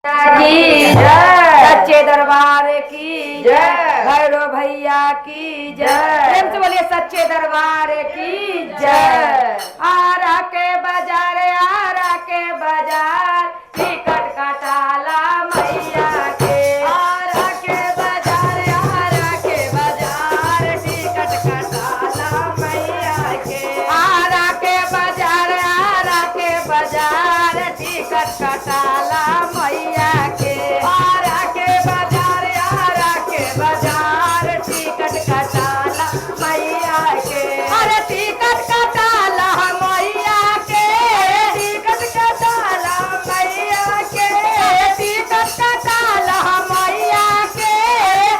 की जय, सच्चे दरबार की जय, भैरव भैया की जय। प्रेम से बोलिए सच्चे दरबार की जय। आरा के बाजार, आरा के बाजार, टिकट कटाला मैया के। आरा के बाजार, आरा के बाजार, टिकट कटाला मैया के। आरा के बाजार, आरा के बाजार, टिकट कटाला मैया के। आरा के बाजार, आरा के बाजार, टिकट कटाला मैया के। अरे टिकट कटाला मैया के, टिकट कटाला मैया के, टिकट कटाला मैया के,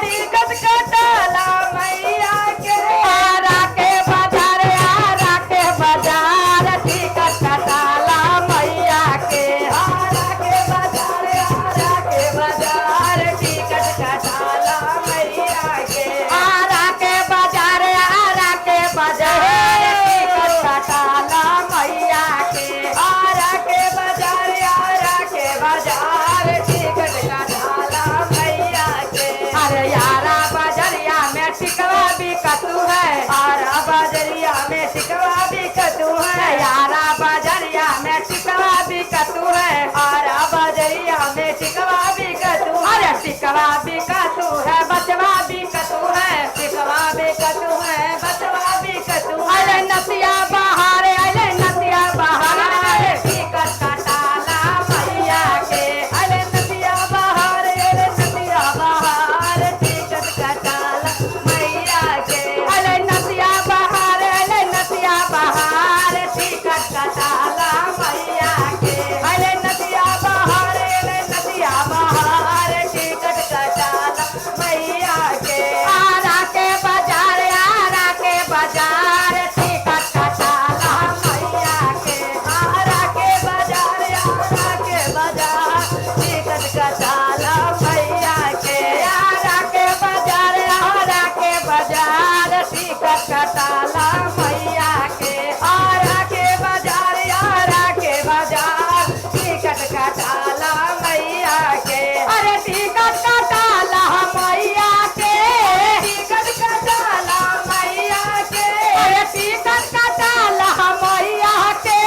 टिकट कटाला मैया के। आरा के बाजार, आरा के बाजार, टिकट कटाला मैया के। आरा के बाजार, आरा के बाजार, टिकट कटाला मैया के। आरा के बाजार, आरा के बाजार, टिकट कटाला मैया के। आरा के बाजार, आरा के बाजार, टिकट कटाला मैया के। अरे यारा बाजरिया में टिकवा बिकतू है, आरा बाजरिया में टिकवा बिकतू है। यारा बाजरिया में टिकवा बिकतू है, आरा बाजरिया में टिकवा बिकतू। अरे टिकवा बिकतू है, बचवा बिकतू है, टिकवा बिकतू है, बचवा बिकतू। अरे नसिया बहार, अरे नसिया बहार, टिकट कटाला मैया के। अरे नसिया बहार, अरे नसिया बहार, टिकट कटाला मैया के। अरे नसिया बहार, अरे नसिया बहार, टिकट कटाला मैया के। अरे नसिया बहार, अरे नसिया बहार, टिकट कटाला मैया के। आरा के बाजार, आरा के बाजार, टिकट कटाला मैया के। आरा के बाजार, आरा के बाजार, टिकट कटाला मैया के। आरा के बाजार, आरा के बाजार, टिकट कटाला मैया के। आरा के बाजार, आरा के बाजार, टिकट कटाला मैया के। अरे टिकट कटाला मैया के, टिकट कटाला मैया के। अरे टिकट कटाला मैया के,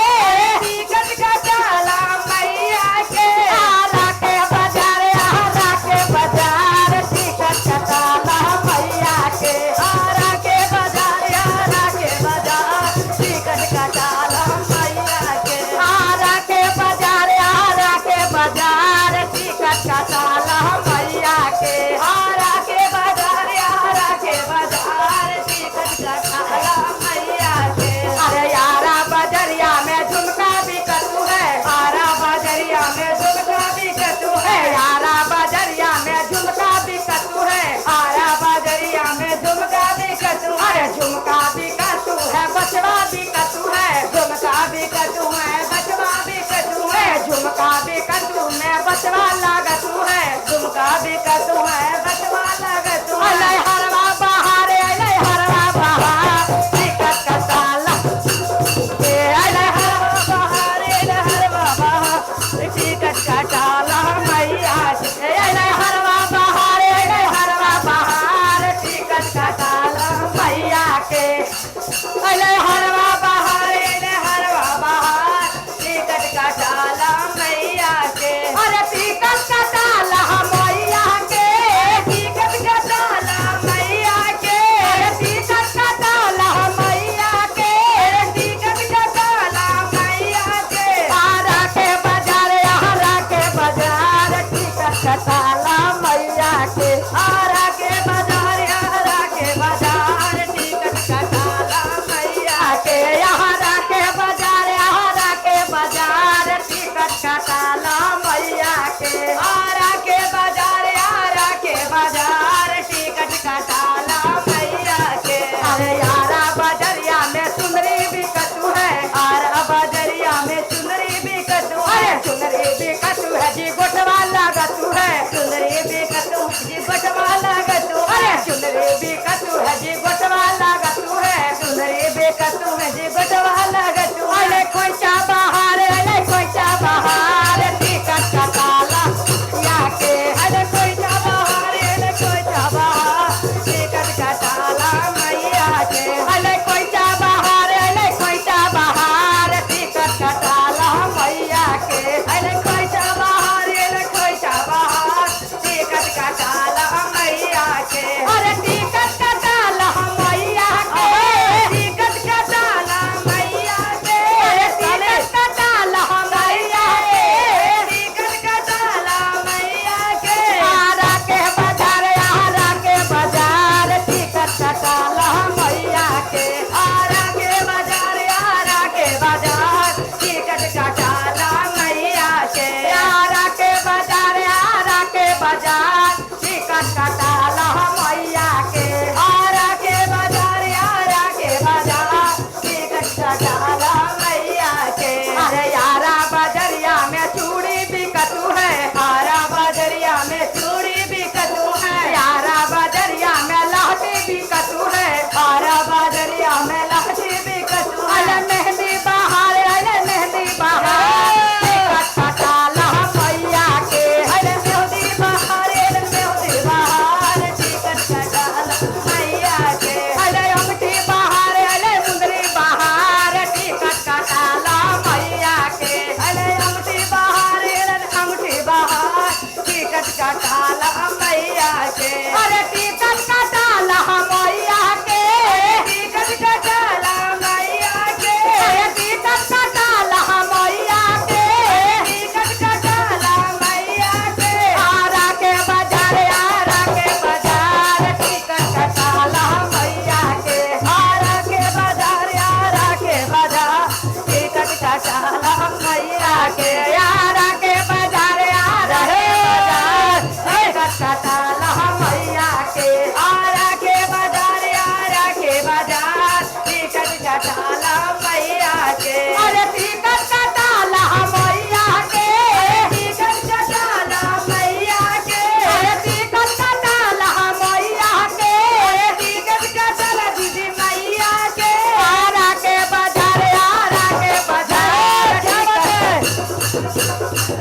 टिकट कटाला मैया के। आरा के बाजार, आरा के बाजार, टिकट कटाला मैया के। आरा के बाजार, आरा के बाजार, टिकट कटाला मैया के। आरा के बाजार, आरा के बाजार, टिकट कटाला मैया के। आरा के बाजार, आरा के बाजार, टिकट कटाला मैया के। अरे यारा बजरिया में झुमका बिकतू है, आरा बजरिया में झुमका बिकतू है। यारा बजरिया में झुमका बिकतू है, आरा बजरिया में झुमका बिकतू। अरे झुमका बिकतू है, बचवा बिकतू है, झुमका बिकतू है, बचवा बिकतू है। झुमका बिकतू में बचवा लागतू है, झुमका बिकतू है, बचवा लागतू है। अले हरवा बहार, अले हरवा बहार, टिकट कटाला। अले हरवा बहार, अले हरवा बहार, टिकट कटाला मैया के। अले हरवा बहार, अले हरवा बहार, टिकट कटाला मैया के। अले हरवा बहार, अले हरवा बहार, टिकट कटाला मैया के। अरे टिकट कटाला मैया के, टिकट बाजार टिकट कटाला मैया के। आरा के बाजार यारा के बाजार टिकट कटाला मैया के। अरे यारा बजरिया में चूड़ी बिकतू है, आरा बजरिया में चूड़ी बिकतू है, यारा बजरिया में लहठी बिकतू है, आरा बजरिया में लहठी बिकतू है। अरे मेहंदी बहार, अरे मेहंदी बहार टिकट कटाला मैया के। अरे मेहंदी बहार, अरे मेहंदी बहार टिकट कटाला मैया के। अरे अंगठी बहार, अरे मुंदरी बहार टिकट कटाला मैया के। अरे अंगठी बहार, अरे अंगठी बहार टिकट कटाला मैया के। अरे टिकट कटाला मैया के, टिकट कटाला मैया के। अरे टिकट कटाला मैया के, टिकट कटाला मैया के। आरा के बाजार, आरा के बाजार टिकट कटाला मैया के। आरा के बाजार, आरा के बाजार टिकट कटाला मैया के। आरा के बाजार, आरा के बाजार टिकट कटाला मैया के। आरा के बाजार, आरा के बाजार टिकट कटाला मैया के। अरे टिकट कटाला मैया के, टिकट कटाला मैया के। अरे टिकट कटाला मैया के, टिकट कटाला दीदी मैया के। आरा के बाजार, आरा के बाजार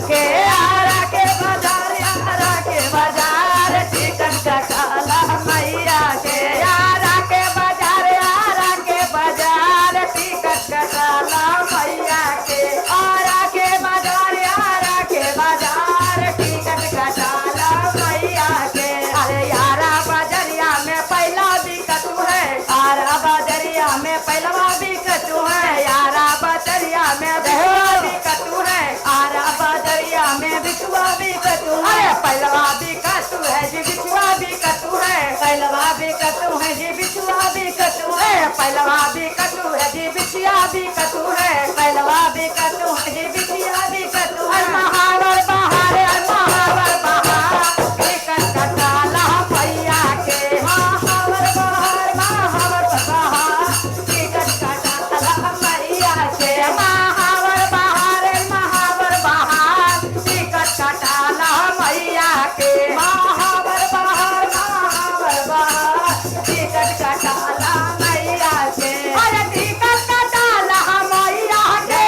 के। आरा के बाजार, आरा के बाजार टिकट कटाला मैया के। आरा के बाजार, आरा के बाजार टिकट कटाला मैया के। आरा के बाजार, आरा के बाजार टिकट कटाला मैया के। अरे यारा बजरिया में पहला बिकतू है, आरा बजरिया में पहलवा बिकतू है, यारा बजरिया में बिचवा बिकतू है, आरा बजरिया में बिचवा बिकतू है। पहलवा बिकतू है जी, बिचवा बिकतू है, पहलवा बिकतू है जी, बिचवा बिकतू है, पहलवा बिकतू है जी, बिचिया बिकतू है, पहलवा बिकतू है जी, बिचिया बिकतू है। महावर बहार, महावर बहार टिकट कटाला मैया के। महावर बहार, महावर बहार टिकट कटाला मैया के। महावर बहार, महावर बहार टिकट कटाला मैया के। महावर बहार, महावर बहार टिकट कटाला मैया के। अरे टिकट कटाला मैया के,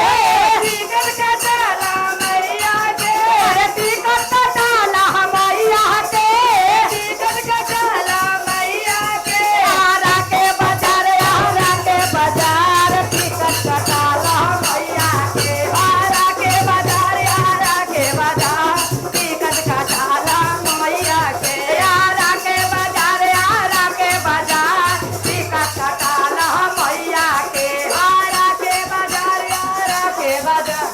टिकट कटाला मैया के। अरे टिकट कटाला मैया के, टिकट कटाला मैया के। आरा के बाजार, आरा के बाजार टिकट कटाला मैया के। आरा के बाजार, आरा के बाजार टिकट कटाला मैया के। आरा के बाजार, आरा के बाजार टिकट कटाला मैया के। आरा के बाजार, आरा के बाजार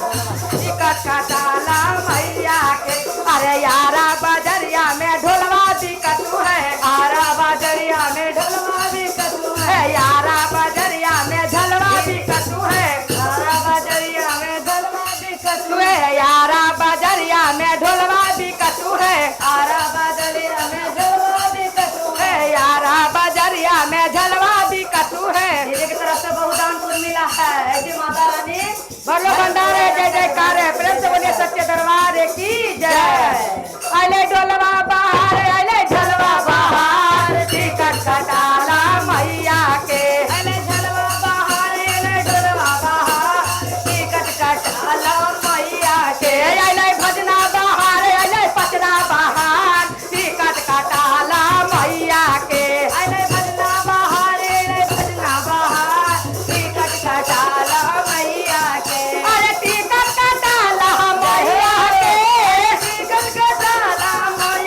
टिकट कटाला मैया के। अरे यारा बजरिया में ढोलवा बिकतू है, आरा बजरिया में ढोलवा बिकतू है, यारा बजरिया में झलवा बिकतू है, आरा बजरिया में ढोलवा बिकतू है, यारा बजरिया में ढोलवा बिकतू है, आरा बजरिया में ढोलवा बिकतू है, यारा बजरिया में झलवा बिकतू है। धीरे की तरफ से बहुदानपुर मिला है जी। माता रानी भलो भंडार है, जय जयकार है, प्रेम से बोलिए सच्चे दरबार की जय। अले डोलवा बहार, अले झलवा बहार टिकट कटाला मैया के। अले झलवा बहार, अले डोलवा बहार टिकट कटाला मैया के। अले भजना बहार, अले पचना बहार टिकट कटाला मैया के। अले भजना बहार, अले भजना बहार टिकट कटाला मैया के। अरे टिकट कटाला मैया के, टिकट कटाला मैया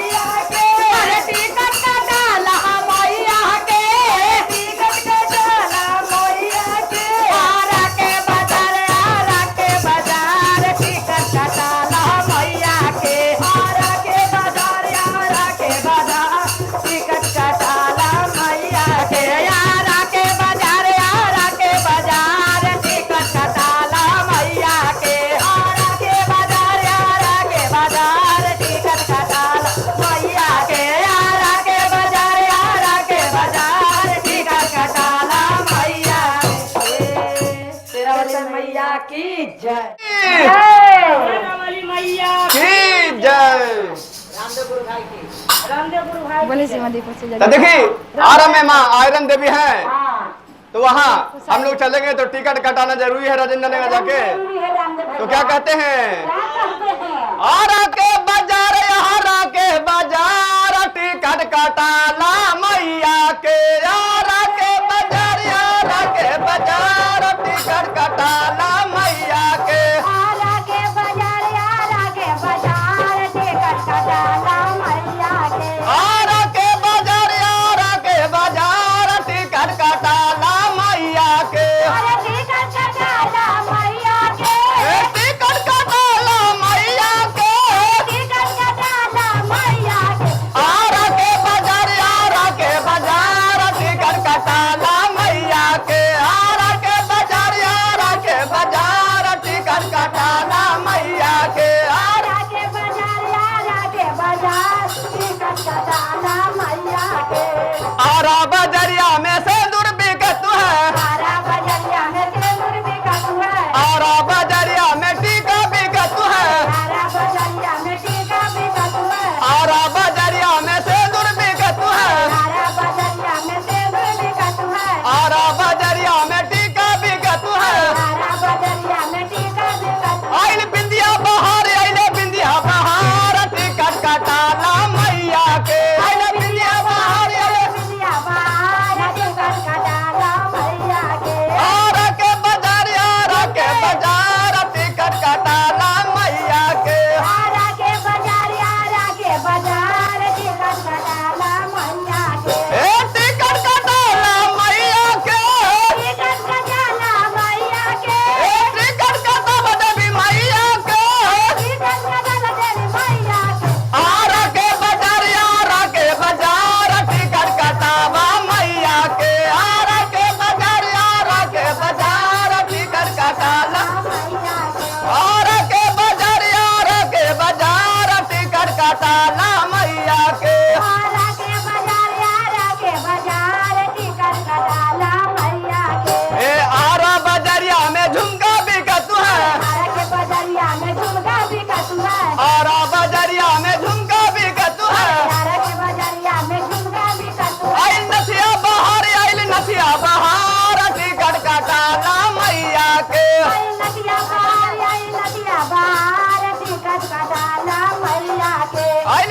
बोले सीमा दीपक से तो देखिए आरा में माँ आयरन देवी है, तो वहाँ हम लोग चलेंगे तो टिकट कटाना जरूरी है राजेंद्र नगर जाके। तो क्या कहते हैं, आरा के बाजार, आरा के बाजार टिकट कटाला मैया के, आरा के बाजार, आरा के बाजार टिकट कटाला मैया के, आरा के बाजार, आरा के बाजार टिकट कटाला मैया के, आरा के बाजार, आरा के बाजार टिकट कटाला मैया के, अरे टिकट कटाला मैया के, टिकट कटाला मैया के, टिकट कटाला मैया के, आरा के बाजार, आरा के बाजार टिकट कटाला मैया के, आरा के बाजार, आरा के बाजार टिकट कटाला मैया के, आरा के बाजार, आरा के बाजार टिकट कटाला मैया के, आरा बजरिया में से दूर बिकत है, आरा बजरिया में सिंदूर बिकत है, आरा बजरिया में टीका बिकत है, आरा बजरिया में टीका बिकत है, आरा बजरिया में से दूर बिकत है, आरा बजरिया में सिंदूर बिकत है, आरा बजरिया में टीका बिकत है, आरा बजरिया में टीका बिकत है, आइल बिंदिया बहार, आइले बिंदिया बहार टिकट कटाला मैया के, आइले बिंदिया बहार, आइले बिंदिया बहार टिकट कटाला मैया के, आरा के बाजार, आरा के बाजार टिकट कटाला मैया के, आरा के बाजार, आरा के बाजार टिकट कटाला मैया के, ए टिकट कटाला मैया के, टिकट कटाला मैया के, ए टिकट कटावा देवी मैया के, टिकट कटाला देवी मैया के, आरा के बाजार, आरा के बाजार टिकट कटावा मैया के, आरा के बाजार, आरा के बाजार टिकट कटाला, मैया के, आरा के बाजार, आरा के बाजार टिकट कटाला मैया के, आरा के बाजार, आरा के बाजार टिकट कटाला मैया के, ए आरा बजरिया में झुमका बिकत है, आरा के बाजारिया में झुमका बिकत है, आरा बजरिया में झुमका बिकत है, आरा के बाजारिया में झुमका बिकत है, आइल नथिया बहार, आइल नथिया बहार टिकट कटाला मैया के, आई नदिया बहार, आई नदिया बहार टिकट कटाला मैया के, आइल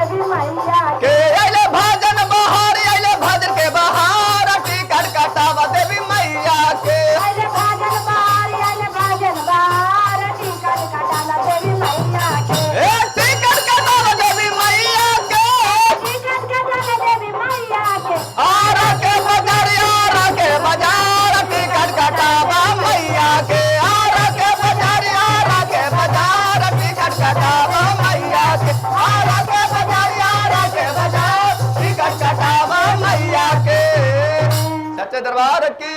देवी मैया के अइले भजन बहार अइले भजन के बहार टिकट कटावा देवी मैया के आइले भाजन बार टिकट कटाना देवी मैया के ए टिकट कटावा देवी मैया के टिकट कटाना देवी मैया के आरा के बाजार टिकट कटावा मैया के आरा के बाजार टिकट कटावा मैया के आरा के बाजार टिकट कटावा मैया के सच्चे दरबार की